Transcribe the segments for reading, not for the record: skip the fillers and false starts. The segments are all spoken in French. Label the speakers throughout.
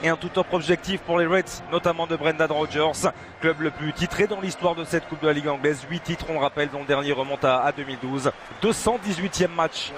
Speaker 1: et un tout autre objectif pour les Reds, notamment de Brendan Rodgers, club le plus titré dans l'histoire de cette Coupe de la Ligue anglaise. 8 titres, on le rappelle, dont le dernier remonte à 2012. 218e match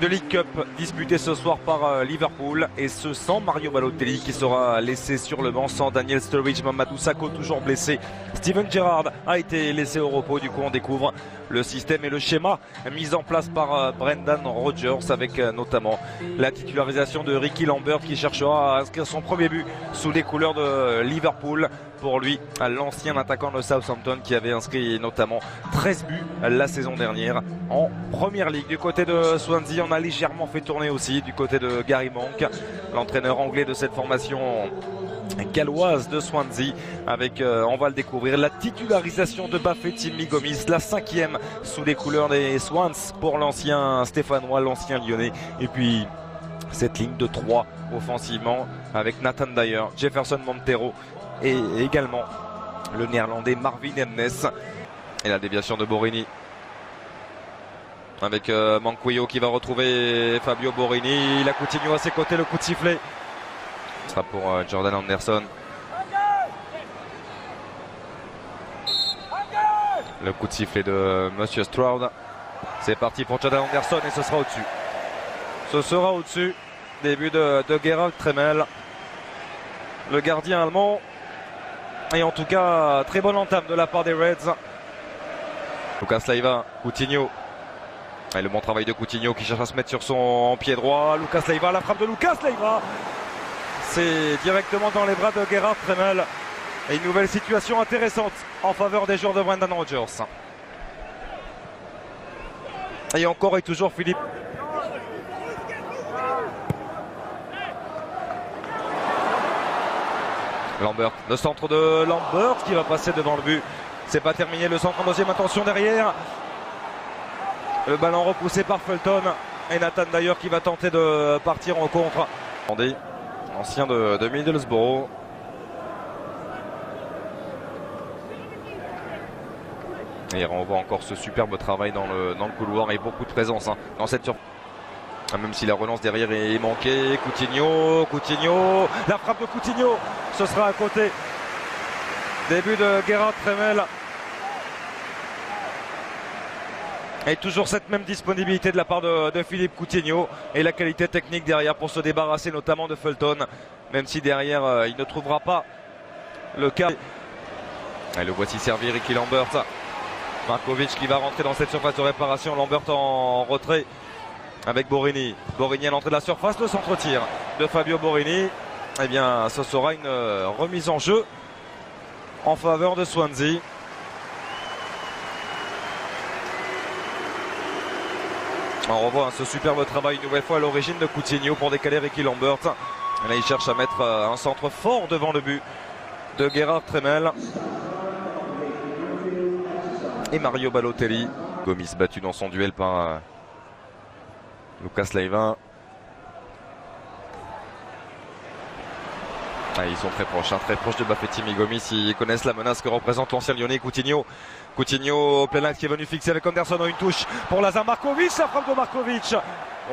Speaker 1: de League Cup disputé ce soir par Liverpool, et ce sans Mario Balotelli qui sera laissé sur le banc, sans Daniel Sturridge, Mamadou Sakho toujours blessé. Steven Gerrard a été laissé au repos. Du coup on découvre le système et le schéma mis en place par Brendan Rodgers, avec notamment la titularisation de Ricky Lambert qui cherchera à inscrire son premier but sous les couleurs de Liverpool. Pour lui, l'ancien attaquant de Southampton qui avait inscrit notamment 13 buts la saison dernière en Première Ligue. Du côté de Swansea, on a légèrement fait tourner aussi du côté de Gary Monk, l'entraîneur anglais de cette formation galloise de Swansea, avec, on va le découvrir, la titularisation de Bafétimbi Gomis, la 5e sous les couleurs des Swans pour l'ancien Stéphanois, l'ancien Lyonnais. Et puis cette ligne de 3 offensivement avec Nathan Dyer, Jefferson Montero et également le néerlandais Marvin Emnes. Et la déviation de Borini avec Manquillo qui va retrouver Fabio Borini. La Coutinho à ses côtés, le coup de sifflet ce sera pour Jordan Henderson. Le coup de sifflet de Monsieur Stroud. C'est parti pour Jordan Henderson et ce sera au-dessus. Ce sera au-dessus. Début de Gerald Tremel, le gardien allemand. Et en tout cas, très bonne entame de la part des Reds. Lucas Leiva, Coutinho. Et le bon travail de Coutinho qui cherche à se mettre sur son pied droit. Lucas Leiva, la frappe de Lucas Leiva. C'est directement dans les bras de Gerald Tremel. Et une nouvelle situation intéressante en faveur des joueurs de Brendan Rodgers. Et encore et toujours Philippe. Lambert, le centre de Lambert qui va passer devant le but. C'est pas terminé, le centre en deuxième intention derrière. Le ballon repoussé par Fulton. Et Nathan d'ailleurs qui va tenter de partir en contre. Ancien de Middlesbrough. Et on voit encore ce superbe travail dans le couloir et beaucoup de présence dans cette surface. Même si la relance derrière est manquée. Coutinho, la frappe de Coutinho, ce sera à côté. Début de Gerald Tremel. Et toujours cette même disponibilité de la part de Philippe Coutinho. Et la qualité technique derrière pour se débarrasser notamment de Fulton. Même si derrière il ne trouvera pas le cas. Et le voici servi, Ricky Lambert. Markovic qui va rentrer dans cette surface de réparation. Lambert en retrait avec Borini. Borini à l'entrée de la surface, le centre-tir de Fabio Borini. Eh bien, ce sera une remise en jeu en faveur de Swansea. On revoit ce superbe travail une nouvelle fois à l'origine de Coutinho pour décaler Ricky Lambert. Et là, il cherche à mettre un centre fort devant le but de Gerald Tremel. Et Mario Balotelli. Gomis battu dans son duel par Lucas Leiva. Ils sont très proches de Bafétimbi Gomis. Ils connaissent la menace que représente l'ancien Lyonnais. Coutinho au plein axe qui est venu fixer avec Anderson. Une touche pour Lazar Markovic. La frappe de Markovic.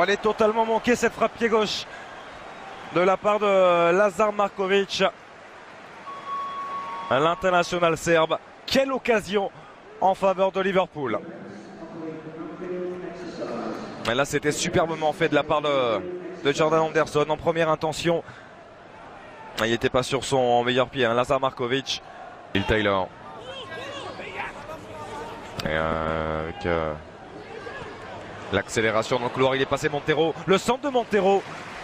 Speaker 1: Elle est totalement manquée, cette frappe pied gauche de la part de Lazar Markovic, l'international serbe. Quelle occasion en faveur de Liverpool. Et là, c'était superbement fait de la part de Jordan Henderson en première intention. Il n'était pas sur son meilleur pied, Lazar Markovic. Will Taylor. Et avec l'accélération dans le couloir, il est passé Montero. Le centre de Montero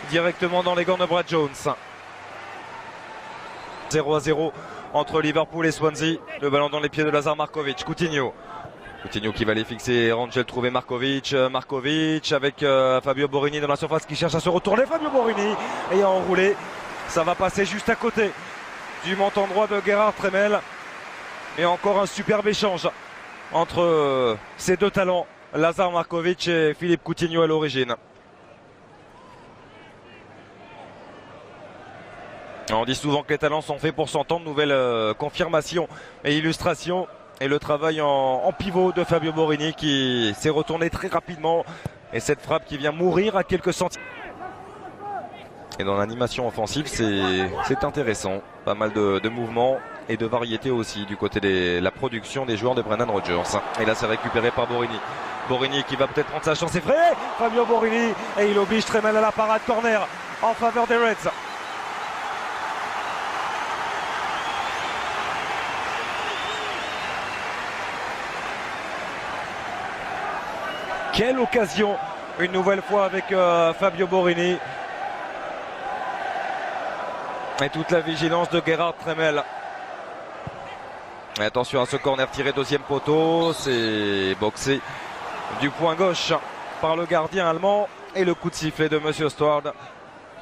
Speaker 1: directement dans les gants de Brad Jones. 0-0 entre Liverpool et Swansea. Le ballon dans les pieds de Lazar Markovic. Coutinho qui va aller fixer Rangel, trouver Markovic avec Fabio Borini dans la surface qui cherche à se retourner. Fabio Borini et a enroulé. Ça va passer juste à côté du montant droit de Gerald Tremel. Et encore un superbe échange entre ces deux talents, Lazar Markovic et Philippe Coutinho à l'origine. On dit souvent que les talents sont faits pour s'entendre. Nouvelle confirmation et illustration. Et le travail en pivot de Fabio Borini qui s'est retourné très rapidement. Et cette frappe qui vient mourir à quelques centimètres. Et dans l'animation offensive, c'est intéressant. Pas mal de mouvements et de variété aussi du côté de la production des joueurs de Brendan Rodgers. Et là, c'est récupéré par Borini. Borini qui va peut-être prendre sa chance. C'est frais, Fabio Borini. Et il oblige Tremel à la parade corner en faveur des Reds. Quelle occasion, une nouvelle fois avec Fabio Borini. Et toute la vigilance de Gerhard Tremel. Et attention à ce corner tiré deuxième poteau. C'est boxé du point gauche par le gardien allemand. Et le coup de sifflet de Monsieur Stewart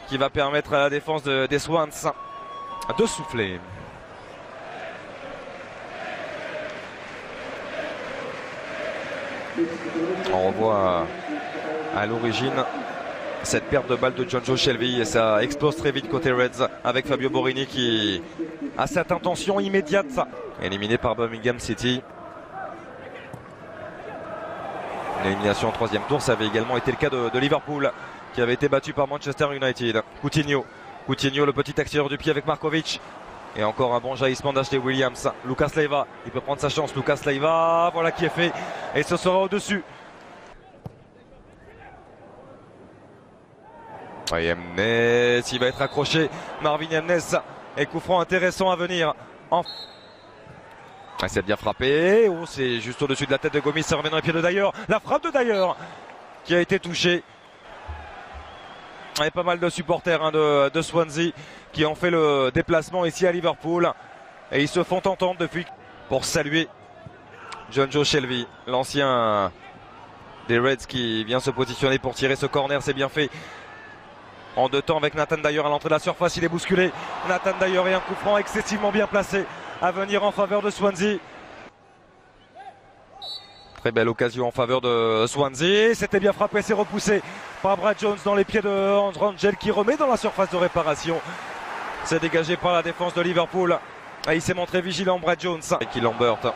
Speaker 1: qui va permettre à la défense des Swans de souffler. On revoit à l'origine cette perte de balle de Jonjo Shelvey et ça explose très vite côté Reds avec Fabio Borini qui a cette intention immédiate, éliminé par Birmingham City. L'élimination en troisième tour, ça avait également été le cas de Liverpool qui avait été battu par Manchester United. Coutinho, le petit extérieur du pied avec Markovic. Et encore un bon jaillissement d'Ashley Williams. Lucas Leiva, il peut prendre sa chance. Lucas Leiva, voilà qui est fait. Et ce sera au-dessus. Emnes, il va être accroché. Marvin Emnes. Et coup franc intéressant à venir. C'est bien frappé. Oh, c'est juste au-dessus de la tête de Gomis. Ça revient dans les pieds de Dyer. La frappe de Dyer qui a été touchée. Et pas mal de supporters de Swansea qui ont fait le déplacement ici à Liverpool. Et ils se font entendre depuis pour saluer Jonjo Shelvey, l'ancien des Reds qui vient se positionner pour tirer ce corner. C'est bien fait en deux temps avec Nathan Dyer à l'entrée de la surface. Il est bousculé. Nathan Dyer et un coup franc excessivement bien placé à venir en faveur de Swansea. Très belle occasion en faveur de Swansea. C'était bien frappé, c'est repoussé par Brad Jones dans les pieds de Rangel qui remet dans la surface de réparation. C'est dégagé par la défense de Liverpool. Et il s'est montré vigilant, Brad Jones. Et Ricky Lambert.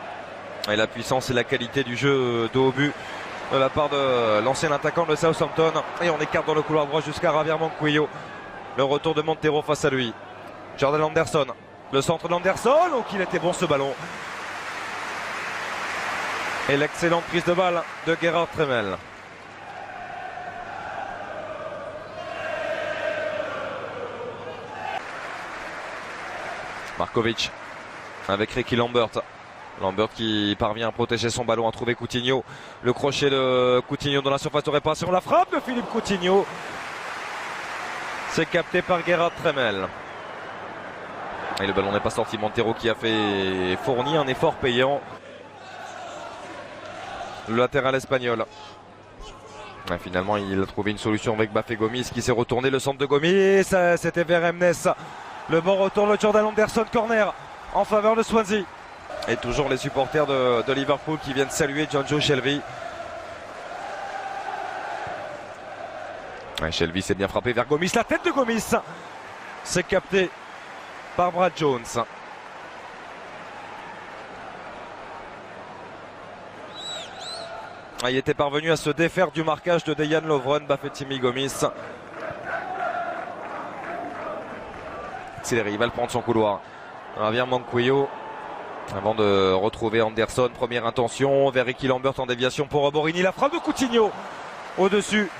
Speaker 1: Et la puissance et la qualité du jeu de haut but de la part de l'ancien attaquant de Southampton. Et on écarte dans le couloir droit jusqu'à Javier Manquillo. Le retour de Montero face à lui. Jordan Anderson. Le centre d'Anderson. Oh, qu'il était bon ce ballon. Et l'excellente prise de balle de Gerhard Tremel. Markovic avec Ricky Lambert. Lambert qui parvient à protéger son ballon, à trouver Coutinho. Le crochet de Coutinho dans la surface de réparation. La frappe de Philippe Coutinho. C'est capté par Gerhard Tremel. Et le ballon n'est pas sorti. Montero qui a fourni un effort payant. Le latéral espagnol. Et finalement, il a trouvé une solution avec Bafé Gomis qui s'est retourné. Le centre de Gomis, c'était vers Emnes. Le bon retour de Jordan Anderson, corner en faveur de Swansea. Et toujours les supporters de Liverpool qui viennent saluer Jonjo Shelvey. Shelvey s'est bien frappé vers Gomis. La tête de Gomis, c'est capté par Brad Jones. Il était parvenu à se défaire du marquage de Dejan Lovren, Bafétimi Gomis. Il va prendre son couloir. Javier Manquillo avant de retrouver Anderson. Première intention vers Ricky Lambert en déviation pour Borini. La frappe de Coutinho au-dessus.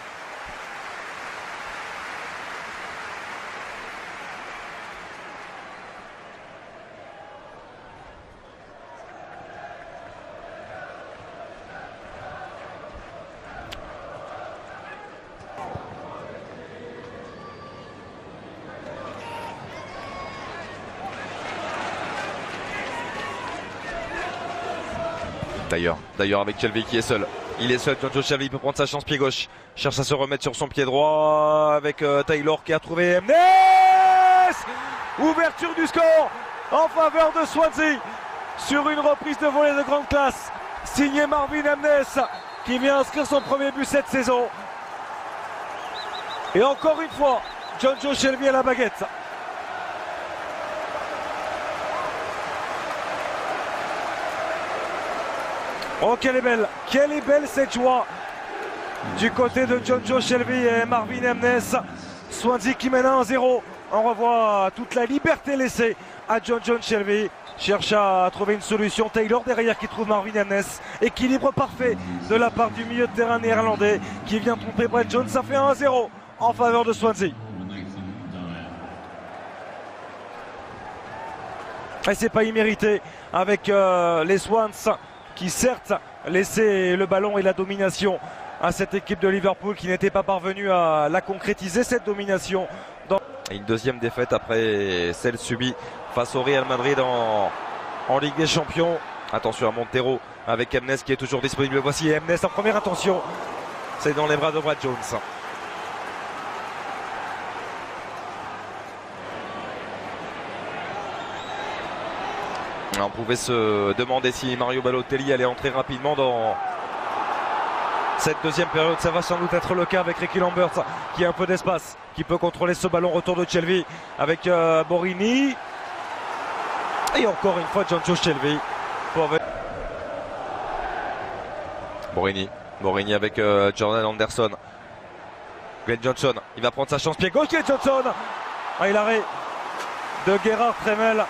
Speaker 1: D'ailleurs avec Shelvey qui est seul. Il est seul, Jonjo Shelvey peut prendre sa chance pied gauche. Cherche à se remettre sur son pied droit avec Taylor qui a trouvé Emnes. Ouverture du score en faveur de Swansea sur une reprise de volée de grande classe. Signé Marvin Emnes qui vient inscrire son premier but cette saison. Et encore une fois, Jonjo Shelvey à la baguette. Oh, quelle est belle cette joie du côté de Jonjo Shelvey et Marvin Emnes. Swansea qui mène à 1-0. On revoit toute la liberté laissée à John Shelvey. Cherche à trouver une solution. Taylor derrière qui trouve Marvin Hamnes. Équilibre parfait de la part du milieu de terrain néerlandais qui vient tromper Brett Jones. Ça fait 1-0 en faveur de Swansea. Et c'est pas immérité avec les Swans qui certes laissaient le ballon et la domination à cette équipe de Liverpool qui n'était pas parvenue à la concrétiser, cette domination. Et une deuxième défaite après celle subie face au Real Madrid en Ligue des Champions. Attention à Montero avec Hamnes qui est toujours disponible. Voici Hamnes en première intention. C'est dans les bras de Brad Jones. On pouvait se demander si Mario Balotelli allait entrer rapidement dans cette deuxième période. Ça va sans doute être le cas avec Ricky Lambert qui a un peu d'espace, qui peut contrôler ce ballon. Retour de Shelvey avec Borini. Et encore une fois John Shelvey. Borini avec Jordan Anderson. Glenn Johnson, il va prendre sa chance. Pied gauche, Glenn Johnson. Et l'arrêt de Gerhard Tremel.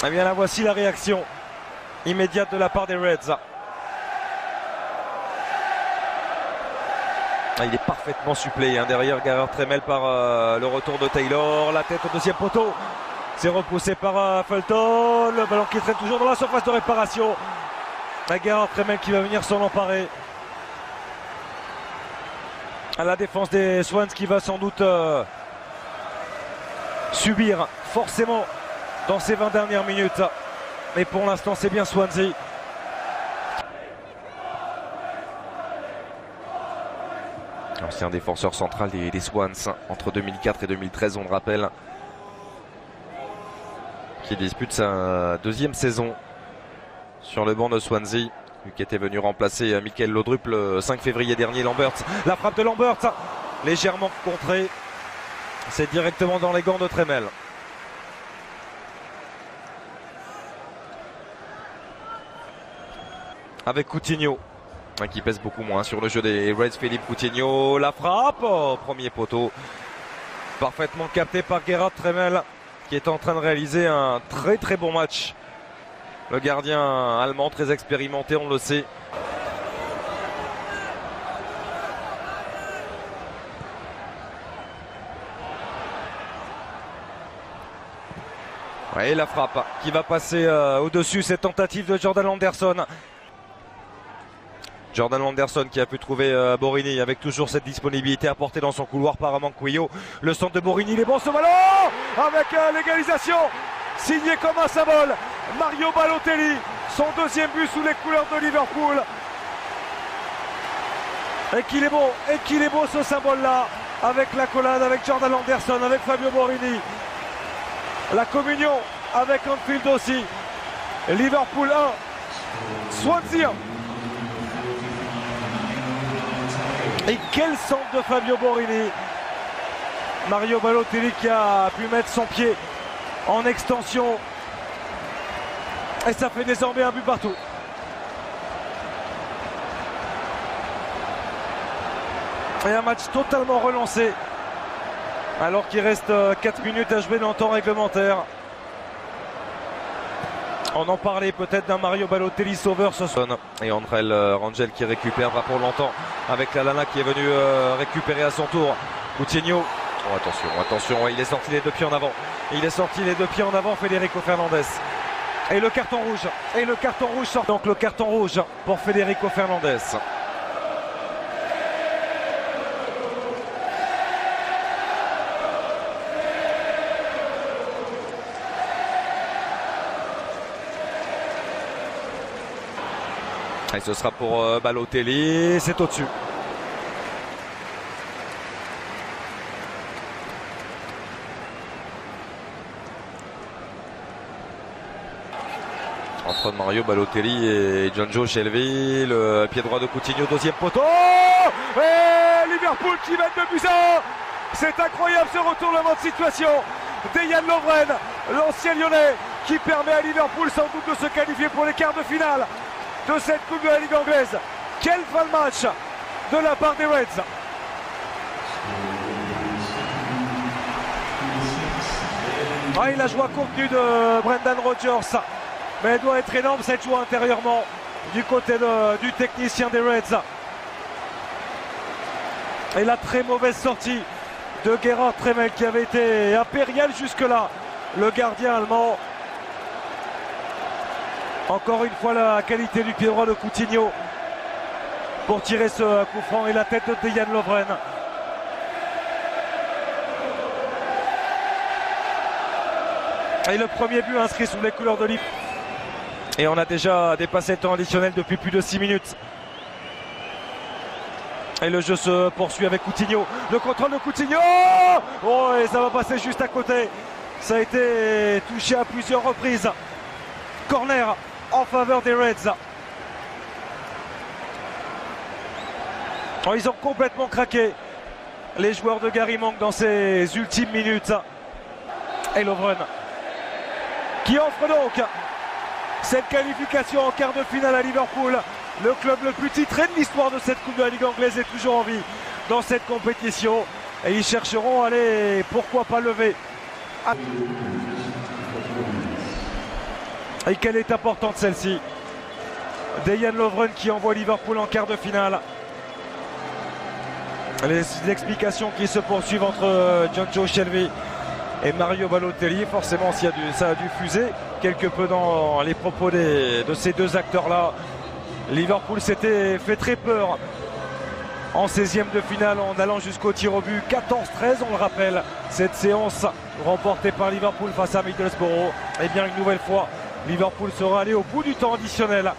Speaker 1: Eh bien là voici la réaction immédiate de la part des Reds. Il est parfaitement suppléé derrière Gerhard Tremel par le retour de Taylor. La tête au deuxième poteau. C'est repoussé par Fulton. Le ballon qui traîne toujours dans la surface de réparation. Gerhard Tremel qui va venir s'en emparer. À la défense des Swans qui va sans doute subir forcément dans ces 20 dernières minutes. Mais pour l'instant c'est bien Swansea. Ancien défenseur central des Swans entre 2004 et 2013 on le rappelle. Qui dispute sa deuxième saison sur le banc de Swansea. Lui qui était venu remplacer Michael Laudrup le 5 février dernier. Lambert, la frappe de Lambert légèrement contrée. C'est directement dans les gants de Tremel. Avec Coutinho qui pèse beaucoup moins sur le jeu des Reds. Philippe Coutinho, la frappe au premier poteau, parfaitement capté par Gerhard Tremel qui est en train de réaliser un très bon match. Le gardien allemand très expérimenté, on le sait. Et la frappe qui va passer au-dessus, cette tentative de Jordan Anderson. Jordan Anderson qui a pu trouver Borini avec toujours cette disponibilité apportée dans son couloir par Manquillo. Le centre de Borini, il est bon ce ballon avec l'égalisation signé comme un symbole. Mario Balotelli, son deuxième but sous les couleurs de Liverpool. Et qu'il est beau ce symbole-là avec l'accolade, avec Jordan Anderson, avec Fabio Borini. La communion avec Anfield aussi. Liverpool 1, Swansea 1. Et quel centre de Fabio Borini. Mario Balotelli qui a pu mettre son pied en extension. Et ça fait désormais un but partout. Et un match totalement relancé. Alors qu'il reste 4 minutes à jouer dans le temps réglementaire. On en parlait peut-être d'un Mario Balotelli sauveur ce soir. Et Andrel Rangel qui récupère pas pour longtemps avec Lallana qui est venu récupérer à son tour. Coutinho. Oh, attention, il est sorti les deux pieds en avant. Federico Fernandez. Et le carton rouge. Sort. Donc le carton rouge pour Federico Fernandez. Et ce sera pour Balotelli, c'est au-dessus. Entre Mario Balotelli et John Shelvey, le pied droit de Coutinho, deuxième poteau. Et Liverpool qui mène 2-1. C'est incroyable ce retournement de situation d'Ian Lovren, l'ancien Lyonnais, qui permet à Liverpool sans doute de se qualifier pour les quarts de finale de cette Coupe de la Ligue anglaise. Quel fin de match de la part des Reds. Et la joie contenue de Brendan Rodgers, mais elle doit être énorme cette joie intérieurement du côté du technicien des Reds. Et la très mauvaise sortie de Gerhard Tremel qui avait été impérial jusque-là, le gardien allemand. Encore une fois la qualité du pied droit de Coutinho pour tirer ce coup franc et la tête de Dejan Lovren. Et le premier but inscrit sous les couleurs de Lille. Et on a déjà dépassé le temps additionnel depuis plus de 6 minutes. Et le jeu se poursuit avec Coutinho. Le contrôle de Coutinho. Oh, et ça va passer juste à côté. Ça a été touché à plusieurs reprises. Corner en faveur des Reds. Oh, ils ont complètement craqué, les joueurs de Gary Monk, dans ces ultimes minutes. Et Lovren qui offre donc cette qualification en quart de finale à Liverpool. Le club le plus titré de l'histoire de cette Coupe de la Ligue anglaise est toujours en vie dans cette compétition. Et ils chercheront à aller, pourquoi pas, lever. Et quelle est importante celle-ci. Dejan Lovren qui envoie Liverpool en quart de finale. Les explications qui se poursuivent entre Jonjo Shelvey et Mario Balotelli, forcément ça a dû fuser quelque peu dans les propos de ces deux acteurs-là. Liverpool s'était fait très peur en 16e de finale en allant jusqu'au tir au but. 14-13, on le rappelle, cette séance remportée par Liverpool face à Middlesbrough. Et bien une nouvelle fois, Liverpool sera allé au bout du temps additionnel